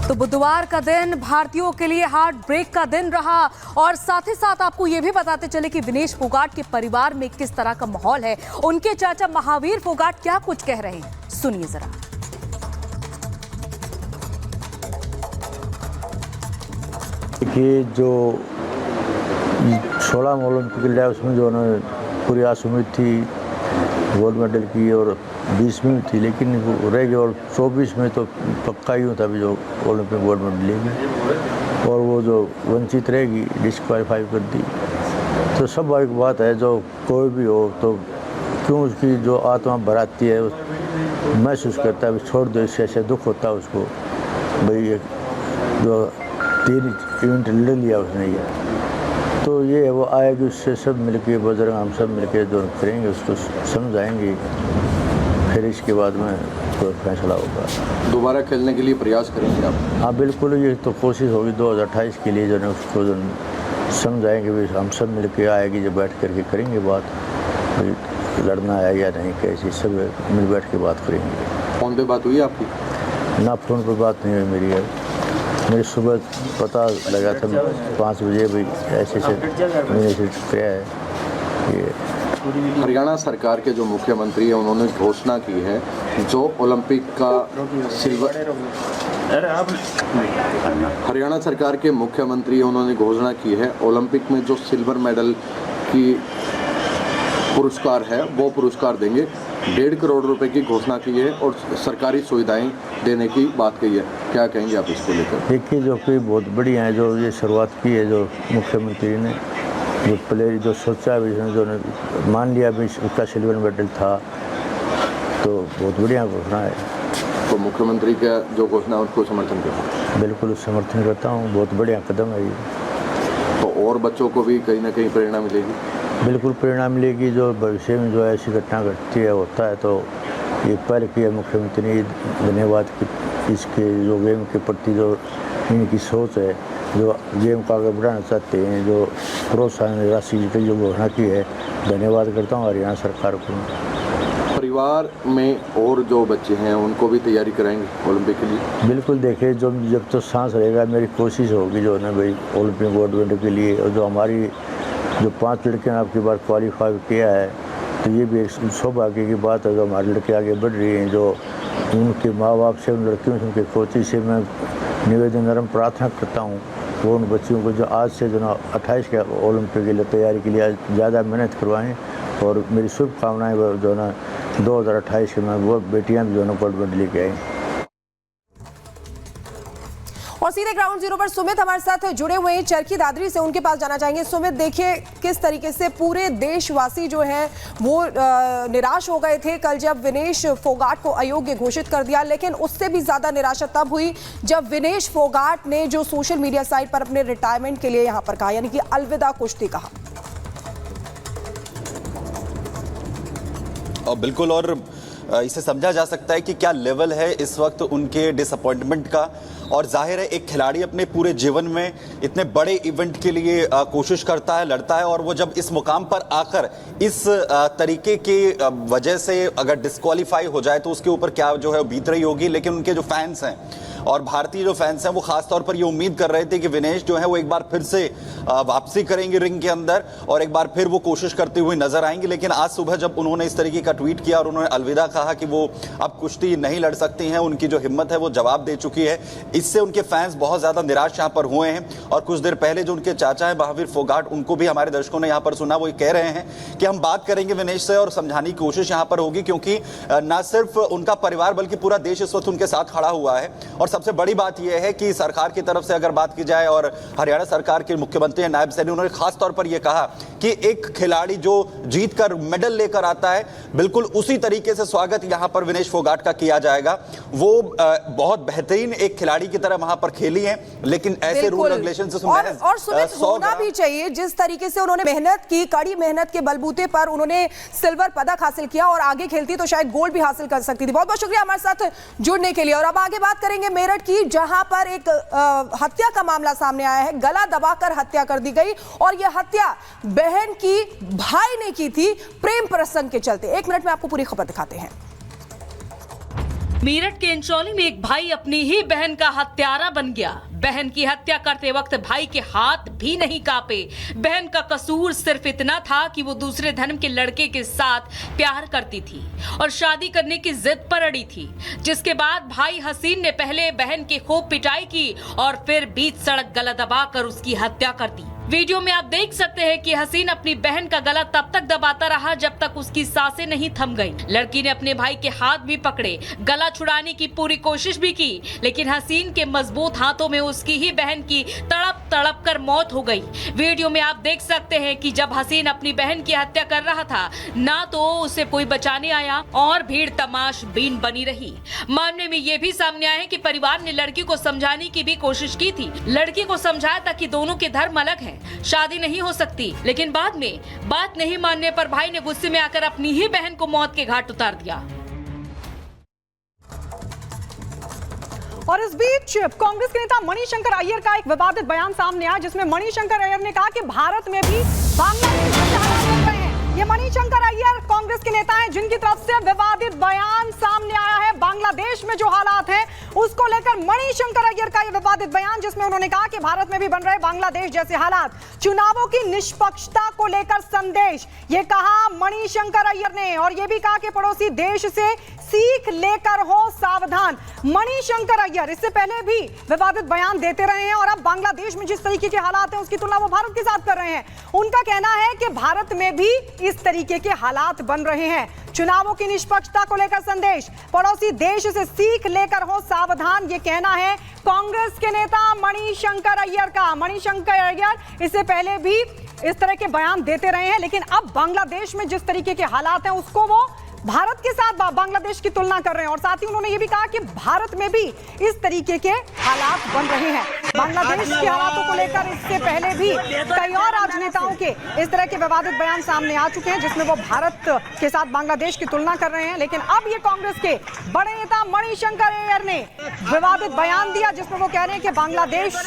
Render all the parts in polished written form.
तो बुधवार का दिन भारतीयों के लिए हार्ट ब्रेक का दिन रहा और साथ ही साथ आपको ये भी बताते चले कि विनेश फोगाट के परिवार में किस तरह का माहौल है। उनके चाचा महावीर फोगाट क्या कुछ कह रहे हैं, सुनिए जरा। कि जो 16 ओलंपिक लिया उसमें जो उन्होंने पूरी आस उम्मीद थी गोल्ड मेडल की और 20 में थी, लेकिन रह गई और 24 में तो पक्का ही होता भी जो ओलंपिक गोल्ड मेडल लेगी और वो जो वंचित रहेगी डिस्क्वालीफाई कर दी। तो स्वाभाविक बात है, जो कोई भी हो तो क्यों उसकी जो आत्मा भराती है महसूस करता है छोड़ दो, इससे ऐसे दुख होता है उसको भाई जो 3 इवेंट ले लिया उसने ये। तो ये है वो आएगी उससे सब मिलके बजरंग हम सब मिलके जो करेंगे उसको समझाएंगे, फिर इसके बाद में कोई फैसला होगा। दोबारा खेलने के लिए प्रयास करेंगे आप? हाँ बिल्कुल, ये तो कोशिश होगी 2028 के लिए जो है उसको जो समझाएंगे भी हम सब मिलके आएगी, जब बैठ करके करेंगे बात लड़ना है या नहीं, कैसी सब मिल बैठ के बात करेंगे। फ़ोन पे बात हुई आपकी? ना फ़ोन पर बात नहीं हुई मेरी है। मेरी सुबह पता लगा था 5 बजे भाई ऐसे मैंने किया है। ये हरियाणा सरकार के जो मुख्यमंत्री हैं उन्होंने घोषणा की है जो ओलंपिक का सिल्वर, हरियाणा सरकार के मुख्यमंत्री उन्होंने घोषणा की है ओलंपिक में जो सिल्वर मेडल की पुरस्कार है वो पुरस्कार देंगे। 1.5 करोड़ रुपए की घोषणा की है और सरकारी सुविधाएं देने की बात कही है। क्या कहेंगे आप इसको लेकर? देखिए जो कि बहुत बढ़िया है जो ये शुरुआत की है जो मुख्यमंत्री ने, जो प्लेयर जो सोचा भी जो मान लिया भी उसका सिल्वर मेडल था, तो बहुत बढ़िया घोषणा है। तो मुख्यमंत्री का जो घोषणा उसको समर्थन करता? बिल्कुल समर्थन करता हूँ, बहुत बढ़िया कदम है ये। तो और बच्चों को भी कहीं ना कहीं प्रेरणा मिलेगी? बिल्कुल प्रेरणा मिलेगी, जो भविष्य में जो ऐसी घटना घटती है होता है तो ये पहल किया मुख्यमंत्री ने, धन्यवाद कि इसके जो गेम के प्रति जो इनकी सोच है, जो गेम को आगे बढ़ाना चाहते हैं, जो प्रोत्साहन राशि की जो घोषणा की है, धन्यवाद करता हूँ हरियाणा सरकार को। परिवार में और जो बच्चे हैं उनको भी तैयारी कराएंगे ओलंपिक के लिए? बिल्कुल, देखिए जो जब तो सांस रहेगा मेरी कोशिश होगी जो है भाई ओलंपिक गोल्ड मेडल के लिए, और जो हमारी जो 5 लड़कियां आपकी बार क्वालिफाई किया है तो ये भी एक सौभाग्य की बात है। जो हमारे लड़के आगे बढ़ रही हैं, जो उनके माँ बाप से उन लड़कियों से उनके कोचिंग से मैं निवेदन नरम प्रार्थना करता हूँ वो उन बच्चियों को जो आज से जो 28 के ओलंपिक के लिए तैयारी के लिए ज़्यादा मेहनत करवाएं और मेरी शुभकामनाएं जो ना 2028 में वो बेटियां भी जो ना गोल्ड मेडल लेके आएँ। और सीधे ग्राउंड जीरो पर सुमित हमारे साथ जुड़े हुए हैं चरखी दादरी से, उनके पास जाना चाहेंगे। सुमित, देखिए किस तरीके से पूरे देशवासी जो हैं वो निराश हो गए थे कल जब विनेश फोगाट को अयोग्य घोषित कर दिया, लेकिन उससे भी ज्यादा निराशा तब हुई जब विनेश फोगाट ने जो सोशल मीडिया साइट पर अपने रिटायरमेंट के लिए यहाँ पर कहा, यानी कि अलविदा कुश्ती कहा। बिल्कुल, और इसे समझा जा सकता है कि क्या लेवल है इस वक्त उनके डिसअपॉइंटमेंट का। और जाहिर है एक खिलाड़ी अपने पूरे जीवन में इतने बड़े इवेंट के लिए कोशिश करता है, लड़ता है, और वो जब इस मुकाम पर आकर इस तरीके की वजह से अगर डिस्क्वालीफाई हो जाए तो उसके ऊपर क्या जो है बीत रही होगी। लेकिन उनके जो फैंस हैं और भारतीय जो फैंस हैं वो खास तौर पर ये उम्मीद कर रहे थे कि विनेश जो है वो एक बार फिर से वापसी करेंगे रिंग के अंदर और एक बार फिर वो कोशिश करते हुए नजर आएंगे। लेकिन आज सुबह जब उन्होंने इस तरीके का ट्वीट किया और उन्होंने अलविदा कहा कि वो अब कुश्ती नहीं लड़ सकती हैं, उनकी जो हिम्मत है वो जवाब दे चुकी है, इससे उनके फैंस बहुत ज्यादा निराश यहाँ पर हुए हैं। और कुछ देर पहले जो उनके चाचा है महावीर फोगाट, उनको भी हमारे दर्शकों ने यहाँ पर सुना, वो कह रहे हैं कि हम बात करेंगे विनेश से और समझाने की कोशिश यहाँ पर होगी, क्योंकि न सिर्फ उनका परिवार बल्कि पूरा देश इस वक्त उनके साथ खड़ा हुआ है। और सबसे बड़ी बात यह है कि सरकार की तरफ से अगर बात की जाए और हरियाणा सरकार के मुख्यमंत्री नायब सैनी, उन्होंने खास तौर पर यह कहा कि एक खिलाड़ी जो जीत कर मेडल लेकर आता है बिल्कुल उसी तरीके से स्वागत यहां पर विनेश फोगाट का किया जाएगा। वो बहुत बेहतरीन एक खिलाड़ी की तरह वहां पर खेली है, लेकिन ऐसे रूल रेगुलेशन से और सुमित होना भी चाहिए। जिस तरीके से उन्होंने मेहनत की, कड़ी मेहनत के बलबूते पर उन्होंने सिल्वर पदक हासिल किया और आगे खेलती तो शायद गोल्ड भी हासिल कर सकती थी। बहुत बहुत शुक्रिया हमारे साथ जुड़ने के लिए। और अब आगे बात करेंगे मेरठ की, जहां पर एक हत्या का मामला सामने आया है। गला दबाकर हत्या कर दी गई और यह हत्या बहन की भाई ने की थी प्रेम प्रसंग के चलते। 1 मिनट में आपको पूरी खबर दिखाते हैं। मेरठ के इंचौली में एक भाई अपनी ही बहन का हत्यारा बन गया। बहन की हत्या करते वक्त भाई के हाथ भी नहीं कांपे। बहन का कसूर सिर्फ इतना था कि वो दूसरे धर्म के लड़के के साथ प्यार करती थी और शादी करने की जिद पर अड़ी थी, जिसके बाद भाई हसीन ने पहले बहन की खूब पिटाई की और फिर बीच सड़क गला दबाकर उसकी हत्या कर दी। वीडियो में आप देख सकते हैं कि हसीन अपनी बहन का गला तब तक दबाता रहा जब तक उसकी सांसें नहीं थम गई। लड़की ने अपने भाई के हाथ भी पकड़े, गला छुड़ाने की पूरी कोशिश भी की, लेकिन हसीन के मजबूत हाथों में उसकी ही बहन की तड़प तड़प कर मौत हो गई। वीडियो में आप देख सकते हैं कि जब हसीन अपनी बहन की हत्या कर रहा था, ना तो उसे कोई बचाने आया और भीड़ तमाशबीन बनी रही। मामले में ये भी सामने आया है कि परिवार ने लड़की को समझाने की भी कोशिश की थी। लड़की को समझाया था कि दोनों के धर्म अलग है, शादी नहीं हो सकती, लेकिन बाद में बात नहीं मानने पर भाई ने गुस्से में आकर अपनी ही बहन को मौत के घाट उतार दिया। और इस बीच कांग्रेस के नेता मणिशंकर अय्यर का एक विवादित बयान सामने आया, जिसमें मणिशंकर अय्यर ने कहा कि भारत में भी बांग्लादेश जैसे हालात बन रहे हैं। ये मणिशंकर अय्यर कांग्रेस के नेता हैं जिनकी तरफ से विवादित बयान सामने आया है। बांग्लादेश में जो हालात हैं उसको लेकर मणिशंकर अय्यर का ये विवादित बयान, जिसमें उन्होंने कहा कि भारत में भी बन रहे बांग्लादेश जैसे हालात। चुनावों की निष्पक्षता को लेकर संदेश, ये कहा मणिशंकर अय्यर ने, और ये भी कहा कि पड़ोसी देश से सीख लेकर हो सावधान। मणिशंकर अय्यर इससे पहले भी विवादित बयान देते रहे हैं और अब बांग्लादेश में जिस तरीके के हालात हैं उसकी तुलना वो भारत के साथ कर रहे हैं। उनका कहना है कि भारत में भी इस तरीके के हालात बन रहे हैं। चुनावों की निष्पक्षता को लेकर संदेश, पड़ोसी देश से सीख लेकर हो सावधान, ये कहना है कांग्रेस के नेता मणिशंकर अय्यर का। मणिशंकर अय्यर इससे पहले भी इस तरह के बयान देते रहे हैं, लेकिन अब बांग्लादेश में जिस तरीके के हालात हैं उसको वो भारत के साथ बांग्लादेश की तुलना कर रहे हैं। और साथ ही उन्होंने ये भी कहा कि भारत में भी इस तरीके के हालात बन रहे हैं। बांग्लादेश के हालातों को लेकर इससे पहले भी कई और राजनेताओं के इस तरह के विवादित बयान सामने आ चुके हैं, जिसमें वो भारत के साथ बांग्लादेश की तुलना कर रहे हैं। लेकिन अब ये कांग्रेस के बड़े नेता मणिशंकर अय्यर ने विवादित बयान दिया, जिसमें वो कह रहे हैं कि बांग्लादेश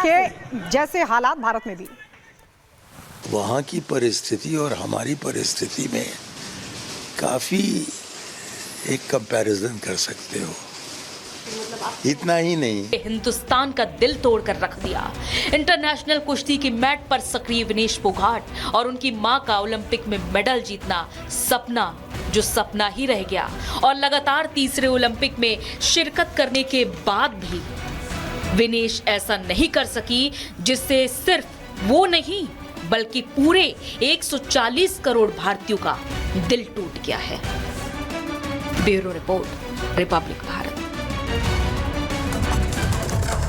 के जैसे हालात भारत में भी। वहाँ की परिस्थिति और हमारी परिस्थिति में काफ़ी एक कंपैरिजन कर सकते हो, इतना ही नहीं। हिंदुस्तान का दिल तोड़कर रख दिया। इंटरनेशनल कुश्ती की मैट पर सक्रिय विनेश फोगाट और उनकी मां का ओलंपिक में मेडल जीतना सपना जो सपना ही रह गया। और लगातार तीसरे ओलंपिक में शिरकत करने के बाद भी विनेश ऐसा नहीं कर सकी, जिससे सिर्फ वो नहीं बल्कि पूरे 140 करोड़ भारतीयों का दिल टूट गया है। Bureau report, Republic Bharat.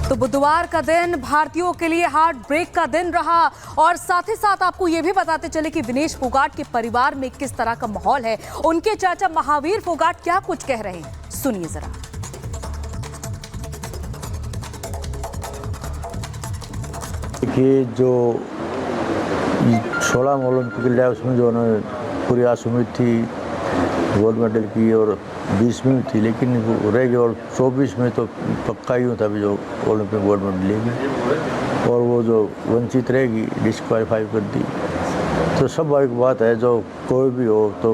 तो बुधवार का दिन भारतीयों के लिए हार्ट ब्रेक का दिन रहा और साथ ही साथ आपको ये भी बताते चले कि विनेश फोगाट के परिवार में किस तरह का माहौल है। उनके चाचा महावीर फोगाट क्या कुछ कह रहे हैं, सुनिए जरा। कि जो 16 ओलंपिक लिया उसमें जो उन्होंने पूरी आस उम्मीद थी गोल्ड मेडल की और 20 में थी, लेकिन रह गई और 24 में तो पक्का ही होता भी जो ओलंपिक गोल्ड मेडल लेगी और वो जो वंचित रहेगी डिस्क्वालीफाई कर दी। तो स्वाभाविक बात है, जो कोई भी हो तो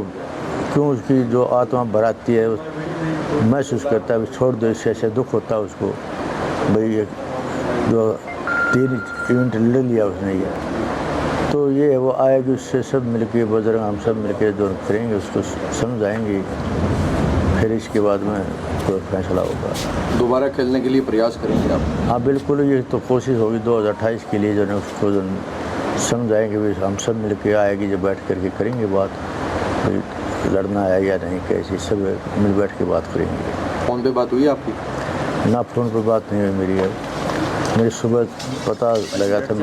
क्यों उसकी जो आत्मा भराती है महसूस करता है, छोड़ दो इससे ऐसे दुख होता है उसको, भाई जो 3 इवेंट ले लिया उसने ये, तो ये वो आएगी उससे सब मिलके बजरंग हम सब मिलके जो करेंगे उसको समझाएंगे, फिर इसके बाद में कोई फैसला होगा। दोबारा खेलने के लिए प्रयास करेंगे आप? हाँ बिल्कुल, ये तो कोशिश होगी 2028 के लिए जो है उसको जो समझाएंगे, भी हम सब मिलके आएगी जब बैठ करके करेंगे बात, भाई लड़ना है या नहीं, कैसी सब मिल बैठ के बात करेंगे। फोन पे बात हुई आपकी? ना फोन पर बात नहीं हुई मेरी है, मेरी सुबह पता लगा था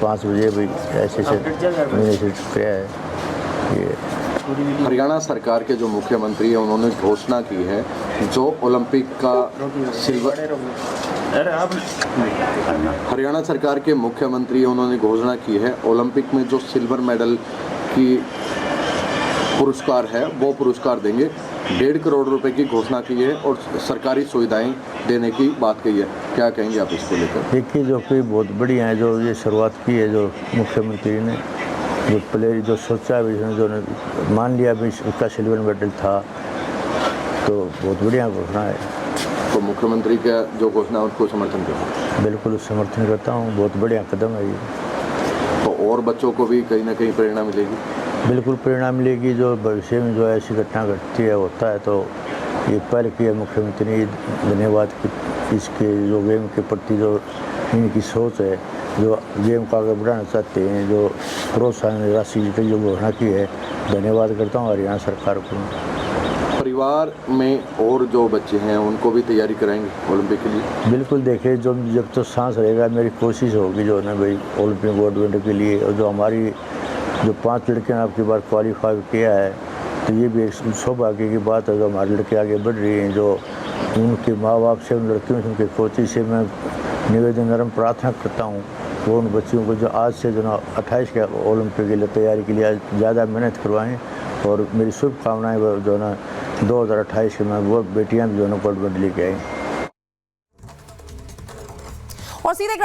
5 बजे भाई ऐसे मैंने किया है ये। हरियाणा सरकार के जो मुख्यमंत्री हैं उन्होंने घोषणा की है जो ओलंपिक का सिल्वर, हरियाणा सरकार के मुख्यमंत्री उन्होंने घोषणा की है ओलंपिक में जो सिल्वर मेडल की पुरस्कार है वो पुरस्कार देंगे। 1.5 करोड़ रुपए की घोषणा की है और सरकारी सुविधाएं देने की बात कही है। क्या कहेंगे आप इसको लेकर? देखिए जो कि बहुत बढ़िया है जो ये शुरुआत की है जो मुख्यमंत्री ने, जो प्लेयर जो सोचा भी जो मान लिया भी उसका सिल्वर मेडल था, तो बहुत बढ़िया घोषणा है। तो मुख्यमंत्री का जो घोषणा उनको समर्थन करते बिल्कुल समर्थन करता हूँ, बहुत बढ़िया कदम है ये। तो और बच्चों को भी कहीं ना कहीं प्रेरणा मिलेगी। बिल्कुल प्रेरणा मिलेगी, जो भविष्य में जो ऐसी घटना घटती है होता है तो ये पहल किया मुख्यमंत्री ने, धन्यवाद कि इसके जो गेम के प्रति जो इनकी सोच है, जो गेम को आगे बढ़ाना चाहते हैं, जो प्रोत्साहन राशि की जो घोषणा की है, धन्यवाद करता हूँ हरियाणा सरकार को। परिवार में और जो बच्चे हैं उनको भी तैयारी कराएंगे ओलंपिक के लिए। बिल्कुल देखिए, जब तो सांस रहेगा मेरी कोशिश होगी जो है भाई ओलंपिक गोल्ड मेडल के लिए। और जो हमारी जो 5 लड़कियां आपकी बार क्वालिफाई किया है, तो ये भी एक सौभाग्य की बात है जो हमारी लड़कियां आगे बढ़ रही हैं। जो उनके माँ बाप से, उन लड़कियों से, उनके कोचिंग से मैं निवेदन नरम प्रार्थना करता हूँ वो उन बच्चियों को जो आज से जो 28 के ओलंपिक के लिए तैयारी के लिए ज़्यादा मेहनत करवाएं। और मेरी शुभकामनाएं जो ना 2028 के में वो बेटियां भी जो गोल्ड मेडल लेके आई। और सीधे